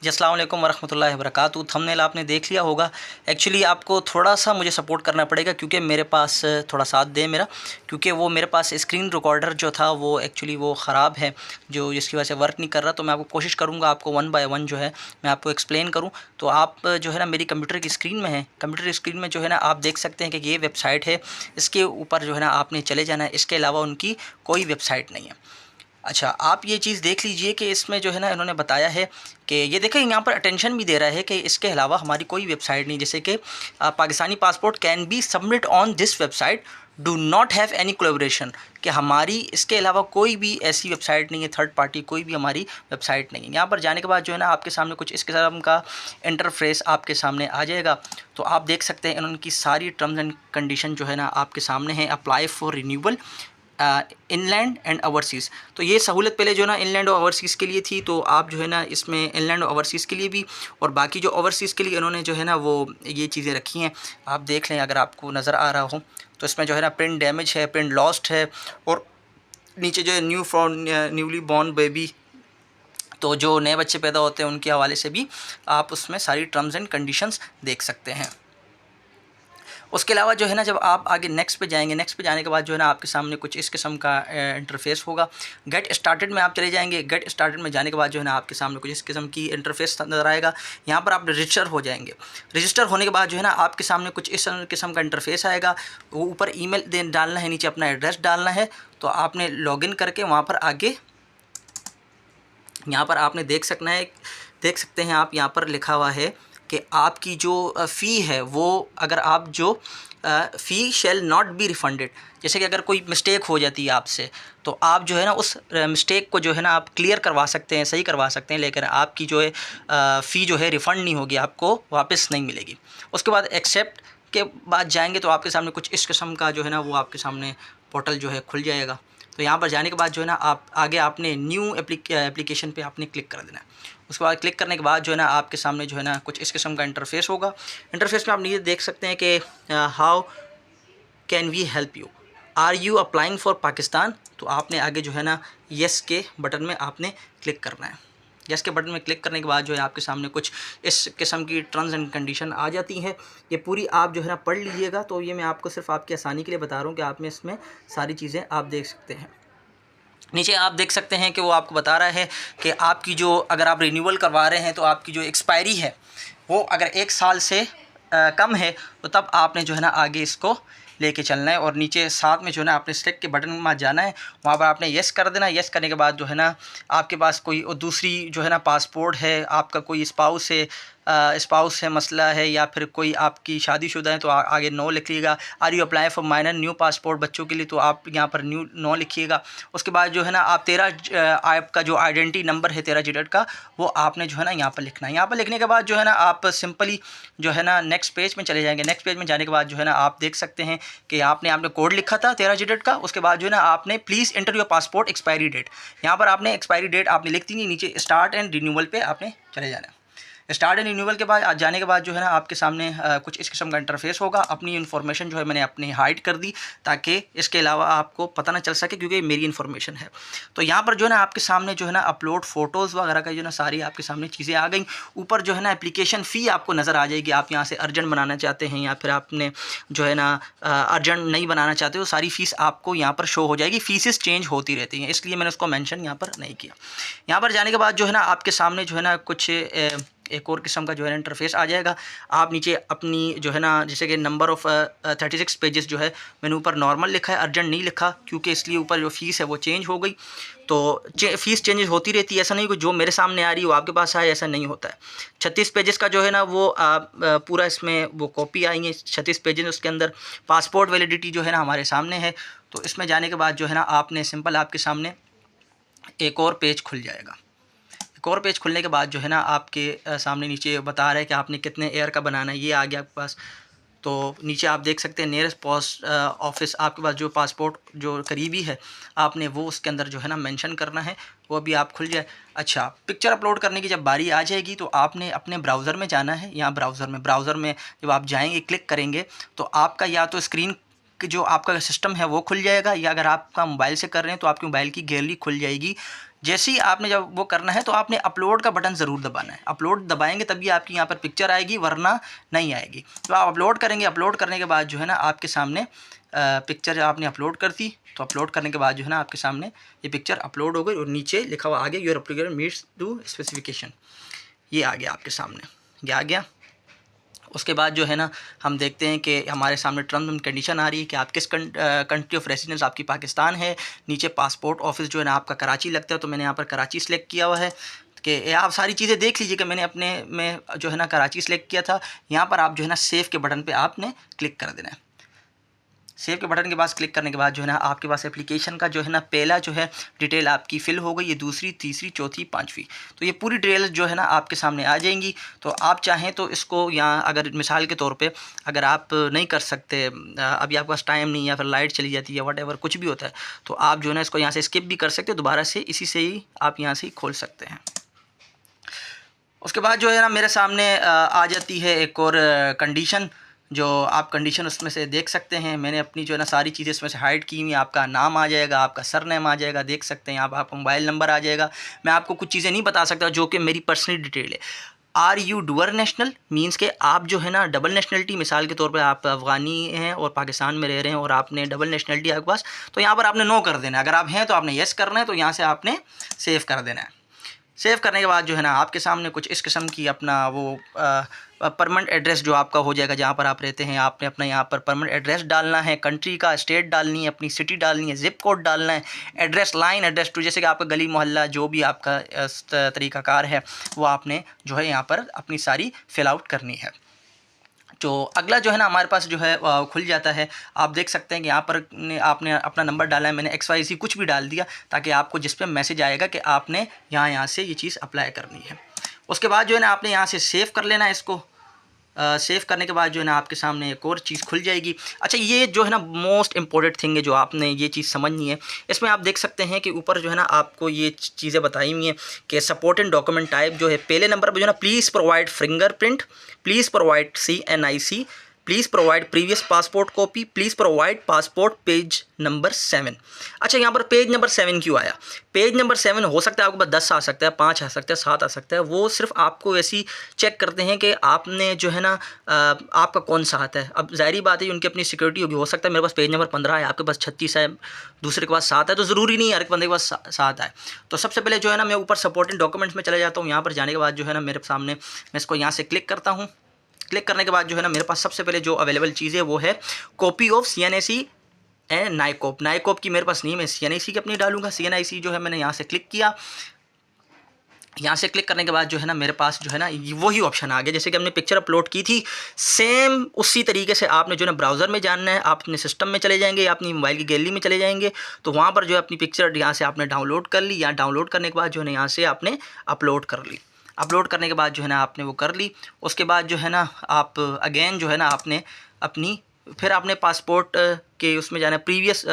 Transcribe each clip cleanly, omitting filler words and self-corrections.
जी अस्सलाम वालेकुम वरहमतुल्लाहि वबरकातुहू। थंबनेल आपने देख लिया होगा। एक्चुअली आपको थोड़ा सा मुझे सपोर्ट करना पड़ेगा क्योंकि मेरे पास थोड़ा साथ दें मेरा, क्योंकि वो मेरे पास स्क्रीन रिकॉर्डर जो था वो एक्चुअली वो ख़राब है, जो जिसकी वजह से वर्क नहीं कर रहा। तो मैं आपको कोशिश करूँगा आपको वन बाय वन जो है मैं आपको एक्सप्लेन करूँ। तो आप जो है ना मेरी कंप्यूटर की स्क्रीन में है, कंप्यूटर स्क्रीन में जो है ना आप देख सकते हैं कि ये वेबसाइट है, इसके ऊपर जो है ना आपने चले जाना है। इसके अलावा उनकी कोई वेबसाइट नहीं है। अच्छा, आप ये चीज़ देख लीजिए कि इसमें जो है ना इन्होंने बताया है कि ये देखें यहाँ पर अटेंशन भी दे रहा है कि इसके अलावा हमारी कोई वेबसाइट नहीं, जैसे कि Pakistani passport can be submit on this website, do not have any collaboration, कि हमारी इसके अलावा कोई भी ऐसी वेबसाइट नहीं है, थर्ड पार्टी कोई भी हमारी वेबसाइट नहीं है। यहाँ पर जाने के बाद जो है ना आपके सामने कुछ इस किस्म का इंटरफेस आपके सामने आ जाएगा। तो आप देख सकते हैं इनकी सारी टर्म्स एंड कंडीशन जो है ना आपके सामने है। Apply for renewal inland and overseas. तो ये सहूलत पहले जो है ना इनलैंड और ओवरसीज़ के लिए थी, तो आप जो है ना इसमें इनलैंड और ओवरसीज़ के लिए भी, और बाकी जो ओवरसीज़ के लिए इन्होंने जो है ना वो ये चीज़ें रखी हैं। आप देख लें अगर आपको नज़र आ रहा हो तो इसमें जो है ना प्रिंट डैमेज है, प्रिंट लॉस्ट है, और नीचे जो है न्यूली बॉर्न बेबी, तो जो नए बच्चे पैदा होते हैं उनके हवाले से भी आप उसमें सारी टर्म्स एंड कंडीशंस देख सकते हैं। उसके अलावा जो है ना जब आप आगे नेक्स्ट पे जाएंगे, नेक्स्ट पे जाने के बाद जो है ना आपके सामने कुछ इस किस्म का इंटरफेस होगा। गेट स्टार्टेड में आप चले जाएंगे। गेट स्टार्टेड में जाने के बाद जो है ना आपके सामने कुछ इस किस्म की इंटरफेस नज़र आएगा। यहाँ पर आप रजिस्टर हो जाएंगे। रजिस्टर होने के बाद जो है ना आपके सामने कुछ इस किस्म का इंटरफेस आएगा। वो ऊपर ईमेल डालना है, नीचे अपना एड्रेस डालना है। तो आपने लॉगिन करके वहाँ पर आगे यहाँ पर आपने देख सकते हैं आप, यहाँ पर लिखा हुआ है कि आपकी जो फ़ी है वो, अगर आप जो फ़ी शैल नॉट बी रिफ़ंडेड, जैसे कि अगर कोई मिस्टेक हो जाती है आपसे, तो आप जो है ना उस मिस्टेक को जो है ना आप क्लियर करवा सकते हैं, सही करवा सकते हैं, लेकिन आपकी जो है फ़ी जो है रिफ़ंड नहीं होगी, आपको वापस नहीं मिलेगी। उसके बाद एक्सेप्ट के बाद जाएंगे तो आपके सामने कुछ इस किस्म का जो है ना वो आपके सामने पोर्टल जो है खुल जाएगा। तो यहाँ पर जाने के बाद जो है ना आप आगे आपने न्यू एप्लीकेशन पे आपने क्लिक कर देना है। उसके बाद क्लिक करने के बाद जो है ना आपके सामने जो है ना कुछ इस किस्म का इंटरफेस होगा। इंटरफेस में आप नीचे देख सकते हैं कि how can we help you, are you applying for Pakistan. तो आपने आगे जो है ना येस के बटन में आपने क्लिक करना है। येस के बटन में क्लिक करने के बाद जो है आपके सामने कुछ इस किस्म की टर्म्स एंड कंडीशन आ जाती हैं। ये पूरी आप जो है ना पढ़ लीजिएगा। तो ये मैं आपको सिर्फ आपकी आसानी के लिए बता रहा हूँ कि आप में इसमें सारी चीज़ें आप देख सकते हैं। नीचे आप देख सकते हैं कि वो आपको बता रहा है कि आपकी जो, अगर आप रिन्यूअल करवा रहे हैं तो आपकी जो एक्सपायरी है वो अगर 1 साल से कम है तो तब आपने जो है ना आगे इसको लेके चलना है। और नीचे साथ में जो है ना आपने सेलेक्ट के बटन में जाना है, वहाँ पर आपने येस कर देना। येस करने के बाद जो है ना आपके पास कोई दूसरी जो है ना पासपोर्ट है, आपका कोई स्पाउस है, मसला है, या फिर कोई आपकी शादीशुदा है तो आगे नो लिखिएगा। Are you apply for minor new passport, बच्चों के लिए, तो आप यहाँ पर नो लिखिएगा। उसके बाद जो है ना आप 13 आपका जो आइडेंटिटी नंबर है 13 डिजिट का, वो आपने जो है ना यहाँ पर लिखना है। यहाँ पर लिखने के बाद जो है ना आप सिंपली जो है ना नेक्स्ट पेज में चले जाएंगे। नेक्स्ट पेज में जाने के बाद जो है ना आप देख सकते हैं कि आपने कोड लिखा था 13 डिजिट का। उसके बाद जो है ना आपने please enter your passport expiry date, यहाँ पर आपने एक्सपायरी डेट आपने लिख दी। नीचे स्टार्ट एंड रिन्यूअल पे आपने चले जाना है। स्टार्ट एंड रिन्यूअल के बाद जाने के बाद जो है ना आपके सामने कुछ इस किस्म का इंटरफेस होगा। अपनी इन्फॉर्मेशन जो है मैंने अपनी हाइड कर दी ताकि इसके अलावा आपको पता ना चल सके, क्योंकि मेरी इन्फॉर्मेशन है। तो यहाँ पर जो है ना आपके सामने जो है ना अपलोड फ़ोटोज़ वगैरह का जो ना सारी आपके सामने चीज़ें आ गई। ऊपर जो है ना एप्लीकेशन फ़ी आपको नज़र आ जाएगी। आप यहाँ से अर्जेंट बनाना चाहते हैं या फिर आपने जो है ना अर्जेंट नहीं बनाना चाहते हो, सारी फ़ीस आपको यहाँ पर शो हो जाएगी। फ़ीसेस चेंज होती रहती हैं, इसलिए मैंने उसको मेंशन यहाँ पर नहीं किया। यहाँ पर जाने के बाद जो है ना आपके सामने जो है ना कुछ एक और किस्म का जो है इंटरफेस आ जाएगा। आप नीचे अपनी जो है ना, जैसे कि नंबर ऑफ़ 36 पेजेस जो है मैंने ऊपर नॉर्मल लिखा है, अर्जेंट नहीं लिखा, क्योंकि इसलिए ऊपर जो फ़ीस है वो चेंज हो गई। तो फ़ीस चेंजेस होती रहती है, ऐसा नहीं कि जो मेरे सामने आ रही है वो आपके पास आए, ऐसा नहीं होता है। 36 पेजेस का जो है ना वो पूरा इसमें वो कॉपी आएंगे 36 पेजेस। उसके अंदर पासपोर्ट वैलिडिटी जो है ना हमारे सामने है। तो इसमें जाने के बाद जो है ना आपने सिंपल आपके सामने एक और पेज खुल जाएगा। एक और पेज खुलने के बाद जो है ना आपके सामने नीचे बता रहा है कि आपने कितने एयर का बनाना है, ये आ गया आपके पास। तो नीचे आप देख सकते हैं नियरेस्ट पोस्ट ऑफिस, आपके पास जो पासपोर्ट जो करीबी है आपने वो उसके अंदर जो है ना मेंशन करना है, वो अभी आप खुल जाए। अच्छा, पिक्चर अपलोड करने की जब बारी आ जाएगी तो आपने अपने ब्राउज़र में जाना है। यहाँ ब्राउज़र में जब आप जाएंगे, क्लिक करेंगे, तो आपका या तो स्क्रीन जो आपका सिस्टम है वो खुल जाएगा, या अगर आपका मोबाइल से कर रहे हैं तो आपके मोबाइल की गैलरी खुल जाएगी। जैसे ही आपने जब वो करना है तो आपने अपलोड का बटन ज़रूर दबाना है। अपलोड दबाएंगे तभी आपकी यहाँ पर पिक्चर आएगी, वरना नहीं आएगी। तो आप अपलोड करेंगे, अपलोड करने के बाद जो है ना आपके सामने पिक्चर जब आपने अपलोड कर दी, तो अपलोड करने के बाद जो है ना आपके सामने ये पिक्चर अपलोड हो गई और नीचे लिखा हुआ आ गया your application meets to specification. ये आ गया आपके सामने, ये आ गया। उसके बाद जो है ना हम देखते हैं कि हमारे सामने टर्म्स एंड कंडीशन आ रही है कि आप किस कंट्री ऑफ रेसिडेंस आपकी पाकिस्तान है। नीचे पासपोर्ट ऑफिस जो है ना आपका कराची लगता है, तो मैंने यहाँ पर कराची सेलेक्ट किया हुआ है कि आप सारी चीज़ें देख लीजिए कि मैंने अपने में जो है ना कराची सेलेक्ट किया था। यहाँ पर आप जो है ना सेव के बटन पे आपने क्लिक कर देना है। सेव के बटन के पास क्लिक करने के बाद जो है ना आपके पास एप्लीकेशन का जो है ना पहला जो है डिटेल आपकी फ़िल हो गई, ये दूसरी, तीसरी, चौथी, पाँचवीं, तो ये पूरी डिटेल जो है ना आपके सामने आ जाएंगी। तो आप चाहें तो इसको यहाँ अगर मिसाल के तौर पे अगर आप नहीं कर सकते, अभी आपके पास टाइम नहीं या फिर लाइट चली जाती है, वट कुछ भी होता है, तो आप जो है ना इसको यहाँ से स्किप भी कर सकते हो, दोबारा से इसी से ही आप यहाँ से ही खोल सकते हैं। उसके बाद जो है ना मेरे सामने आ जाती है एक और कंडीशन, जो आप कंडीशन उसमें से देख सकते हैं। मैंने अपनी जो है ना सारी चीज़ें इसमें से हाइड की हुई। आपका नाम आ जाएगा, आपका सरनेम आ जाएगा, देख सकते हैं आप मोबाइल नंबर आ जाएगा। मैं आपको कुछ चीज़ें नहीं बता सकता जो कि मेरी पर्सनल डिटेल है। Are you dual national means के आप जो है ना डबल नेशनलिटी, मिसाल के तौर पे आप अफ़गानी हैं और पाकिस्तान में रह रहे हैं और आपने डबल नेशनलिटी आपके पास, तो यहाँ पर आपने नो कर देना है। अगर आप हैं तो आपने येस करना है, तो यहाँ से आपने सेव कर देना है। सेव करने के बाद जो है ना आपके सामने कुछ इस किस्म की अपना वो परमानेंट एड्रेस जो आपका हो जाएगा जहाँ पर आप रहते हैं। आपने अपना यहाँ पर परमानेंट एड्रेस डालना है, कंट्री का, स्टेट डालनी है, अपनी सिटी डालनी है, ज़िप कोड डालना है, एड्रेस लाइन, एड्रेस टू, जैसे कि आपका गली मोहल्ला जो भी आपका तरीक़ाकार है वो आपने जो है यहाँ पर अपनी सारी फिल आउट करनी है। जो अगला जो है ना हमारे पास जो है खुल जाता है। आप देख सकते हैं कि यहाँ पर आपने अपना नंबर डाला है, मैंने XYZ कुछ भी डाल दिया ताकि आपको जिस पे मैसेज आएगा कि आपने यहाँ से ये चीज़ अप्लाई करनी है। उसके बाद जो है ना आपने यहाँ से सेव कर लेना है इसको। सेव करने के बाद जो है ना आपके सामने एक और चीज़ खुल जाएगी। अच्छा, ये जो है ना मोस्ट इम्पॉर्टेंट थिंग है जो आपने ये चीज़ समझनी है। इसमें आप देख सकते हैं कि ऊपर जो है ना आपको ये चीज़ें बताई हुई हैं कि सपोर्टेड डॉक्यूमेंट टाइप जो है पहले नंबर पर जो है ना please provide fingerprint, please provide CNIC, please provide previous passport copy, please provide passport page number 7। अच्छा, यहाँ पर पेज नंबर 7 क्यों आया? पेज नंबर 7 हो सकता है आपके पास 10 आ सकता है, 5 आ सकता है, 7 आ सकता है। वो सिर्फ आपको ऐसी चेक करते हैं कि आपने जो है ना आपका कौन सा आता है। अब ज़ाहिरी बात है उनकी अपनी सिक्योरिटी होगी। हो सकता है मेरे पास पेज नंबर 15 है, आपके पास 36 है, दूसरे के पास 7 है, तो ज़रूरी नहीं है हर एक बंदे के पास 7 आए। तो सबसे पहले जो है ना मैं ऊपर सपोर्टिंग डॉक्यूमेंट्स में चले जाता हूँ। यहाँ पर जाने के बाद जो है ना मेरे सामने मैं इसको यहाँ से क्लिक करता हूँ। क्लिक करने के बाद जो है ना मेरे पास सबसे पहले जो अवेलेबल चीज़ है वो है कॉपी ऑफ CNIC एंड नाइकोप। नाइकोप की मेरे पास नहीं, मैं CNIC की अपनी डालूंगा। CNIC जो है मैंने यहाँ से क्लिक किया। यहाँ से क्लिक करने के बाद जो है ना मेरे पास जो है ना वही ऑप्शन आ गया जैसे कि हमने पिक्चर अपलोड की थी, सेम उसी तरीके से आपने जो है ना ब्राउज़र में जानना है। आप अपने सिस्टम में चले जाएंगे या अपनी मोबाइल की गैलरी में चले जाएंगे, तो वहाँ पर जो है अपनी पिक्चर यहाँ से आपने डाउनलोड कर ली। या डाउनलोड करने के बाद जो है ना यहाँ से आपने अपलोड कर ली। अपलोड करने के बाद जो है ना आपने वो कर ली। उसके बाद जो है ना आप अगेन जो है ना आपने अपनी फिर आपने पासपोर्ट के उसमें जाना, प्रीवियस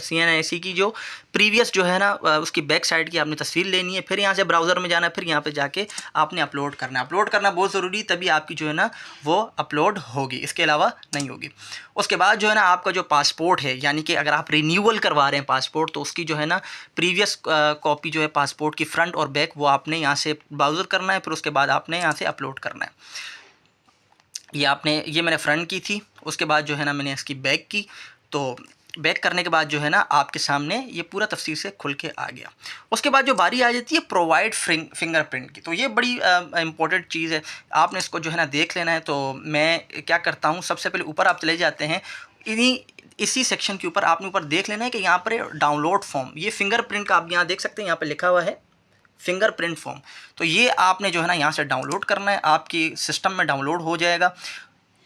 CNIC की जो प्रीवियस जो है ना उसकी बैक साइड की आपने तस्वीर लेनी है। फिर यहाँ से ब्राउज़र में जाना है, फिर यहाँ पे जाके आपने अपलोड करना है। अपलोड करना बहुत ज़रूरी, तभी आपकी जो है ना वो अपलोड होगी, इसके अलावा नहीं होगी। उसके बाद जो है ना आपका जो पासपोर्ट है, यानी कि अगर आप रिन्यूअल करवा रहे हैं पासपोर्ट, तो उसकी जो है ना प्रीवियस कॉपी जो है पासपोर्ट की फ्रंट और बैक वो आपने यहाँ से ब्राउज़र करना है। फिर उसके बाद आपने यहाँ से अपलोड करना है। ये मैंने फ्रंट की थी। उसके बाद जो है ना मैंने इसकी बैक की। तो बैक करने के बाद जो है ना आपके सामने ये पूरा तफसील से खुल के आ गया। उसके बाद जो बारी आ जाती है प्रोवाइड फिंगरप्रिंट की, तो ये बड़ी इंपॉर्टेंट चीज़ है। आपने इसको जो है ना देख लेना है। तो मैं क्या करता हूँ, सबसे पहले ऊपर आप चले जाते हैं, इसी सेक्शन के ऊपर आपने ऊपर देख लेना है कि यहाँ पर डाउनलोड फॉर्म, ये फिंगरप्रिंट का आप यहाँ देख सकते हैं, यहाँ पर लिखा हुआ है फिंगरप्रिंट फॉर्म। तो ये आपने जो है ना यहाँ से डाउनलोड करना है। आपकी सिस्टम में डाउनलोड हो जाएगा।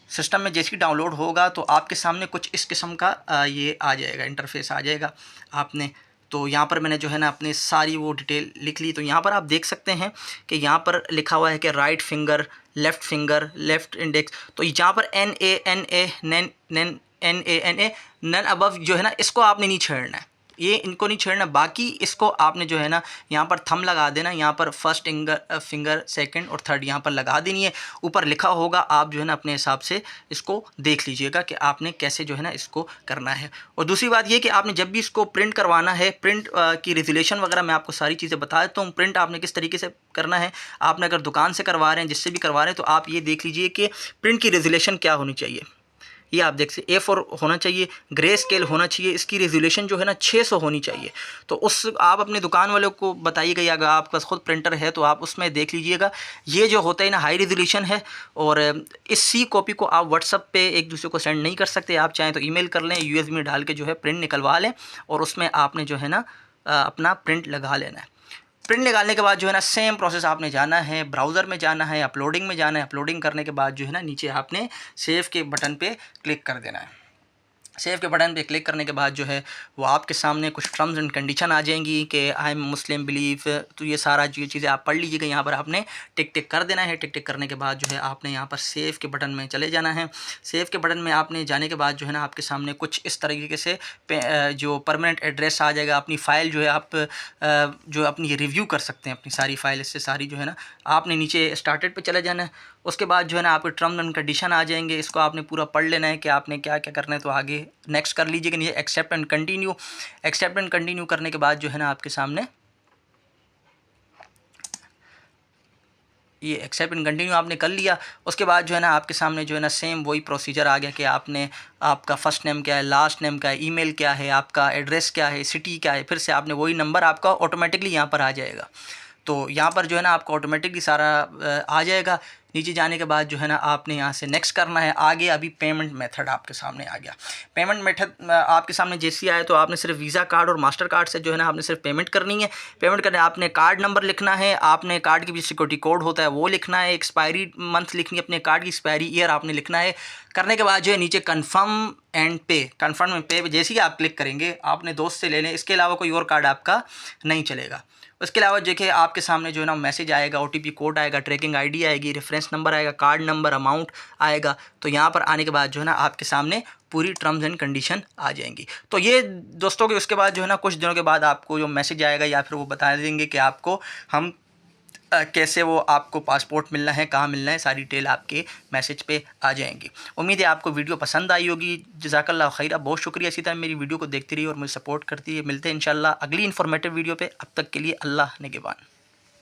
सिस्टम में जैसे ही डाउनलोड होगा तो आपके सामने कुछ इस किस्म का ये आ जाएगा, इंटरफेस आ जाएगा। आपने तो यहाँ पर मैंने जो है ना अपनी सारी वो डिटेल लिख ली। तो यहाँ पर आप देख सकते हैं कि यहाँ पर लिखा हुआ है कि राइट फिंगर, लेफ़्ट इंडेक्स। तो यहाँ पर NANA नन अबव जो है ना इसको आपने नहीं छेड़ना है। ये इनको नहीं छेड़ना। बाकी इसको आपने जो है ना यहाँ पर थंब लगा देना, यहाँ पर फर्स्ट फिंगर, सेकंड और थर्ड यहाँ पर लगा देनी है। ऊपर लिखा होगा, आप जो है ना अपने हिसाब से इसको देख लीजिएगा कि आपने कैसे जो है ना इसको करना है। और दूसरी बात ये कि आपने जब भी इसको प्रिंट करवाना है, प्रिंट की रेजोल्यूशन वगैरह मैं आपको सारी चीज़ें बता देता हूँ। प्रिंट आपने किस तरीके से करना है, आपने अगर दुकान से करवा रहे हैं, जिससे भी करवा रहे हैं, तो आप ये देख लीजिए कि प्रिंट की रेजोल्यूशन क्या होनी चाहिए। ये आप देख सकते A4 होना चाहिए, ग्रे स्केल होना चाहिए, इसकी रेजोल्यूशन जो है ना 600 होनी चाहिए। तो उस आप अपने दुकान वालों को बताइएगा, या अगर आपके पास खुद प्रिंटर है तो आप उसमें देख लीजिएगा। ये जो होता है ना हाई रेजोल्यूशन है। और इस सी कॉपी को आप व्हाट्सअप पे एक दूसरे को सेंड नहीं कर सकते, आप चाहें तो ईमेल कर लें, USB में डाल के जो है प्रिंट निकलवा लें, और उसमें आपने जो है ना अपना प्रिंट लगा लेना है। प्रिंट निकालने के बाद जो है ना सेम प्रोसेस आपने जाना है, ब्राउज़र में जाना है, अपलोडिंग में जाना है। अपलोडिंग करने के बाद जो है ना नीचे आपने सेव के बटन पे क्लिक कर देना है। सेव के बटन पे क्लिक करने के बाद जो है वो आपके सामने कुछ टर्म्स एंड कंडीशन आ जाएंगी कि आई एम मुस्लिम बिलीव। तो ये सारा जो चीज़ें आप पढ़ लीजिएगा। यहाँ पर आपने टिक टिक कर देना है। टिक टिक करने के बाद जो है आपने यहाँ पर सेव के बटन में चले जाना है। सेव के बटन में आपने जाने के बाद जो है ना आपके सामने कुछ इस तरीके से जो परमानेंट एड्रेस आ जाएगा। अपनी फ़ाइल जो है आप जो अपनी रिव्यू कर सकते हैं, अपनी सारी फाइल इससे सारी जो है ना आपने नीचे स्टार्टेड पे चले जाना है। उसके बाद जो है ना आपके टर्म्स एंड कंडीशन आ जाएंगे, इसको आपने पूरा पढ़ लेना है कि आपने क्या क्या करना है। तो आगे नेक्स्ट कर लीजिएगा, नीचे accept and continue. Accept and continue करने के बाद जो है ना आपके सामने ये एक्सेप्ट एंड कंटिन्यू आपने कर लिया। उसके बाद जो है ना आपके सामने जो है ना सेम वही प्रोसीजर आ गया कि आपने आपका फ़र्स्ट नेम क्या है, लास्ट नेम क्या है, ईमेल क्या है, आपका एड्रेस क्या है, सिटी क्या है। फिर से आपने वही नंबर आपका ऑटोमेटिकली यहाँ पर आ जाएगा। तो यहाँ पर जो है ना आपको ऑटोमेटिकली सारा आ जाएगा। नीचे जाने के बाद जो है ना आपने यहाँ से नेक्स्ट करना है। आगे अभी पेमेंट मेथड आपके सामने आ गया। पेमेंट मेथड आपके सामने जैसे आए तो आपने सिर्फ वीज़ा कार्ड और मास्टर कार्ड से जो है ना आपने सिर्फ पेमेंट करनी है। पेमेंट करने आपने कार्ड नंबर लिखना है, आपने कार्ड की भी सिक्योरिटी कोड होता है वो लिखना है, एक्सपायरी मंथ लिखनी है, अपने कार्ड की एक्सपायरी ईयर आपने लिखना है। करने के बाद जो है नीचे कन्फर्म एंड पे, कन्फर्म एंड पे जैसे ही आप क्लिक करेंगे आपने दोस्त से ले लें, इसके अलावा कोई और कार्ड आपका नहीं चलेगा। उसके अलावा देखिए आपके सामने जो है ना मैसेज आएगा, OTP कोड आएगा, ट्रैकिंग ID आएगी, रेफरेंस नंबर आएगा, कार्ड नंबर, अमाउंट आएगा। तो यहाँ पर आने के बाद जो है ना आपके सामने पूरी टर्म्स एंड कंडीशन आ जाएंगी। तो ये दोस्तों के उसके बाद जो है ना कुछ दिनों के बाद आपको जो मैसेज आएगा या फिर वो बता देंगे कि आपको हम कैसे वो आपको पासपोर्ट मिलना है, कहाँ मिलना है, सारी डिटेल आपके मैसेज पे आ जाएंगी। उम्मीद है आपको वीडियो पसंद आई होगी। जज़ाकल्लाह खैरा, बहुत शुक्रिया इसी तरह मेरी वीडियो को देखती रहिए और मुझे सपोर्ट करती है। मिलते हैं इंशाल्लाह अगली इन्फॉर्मेटिव वीडियो पे। अब तक के लिए अल्लाह निगहबान।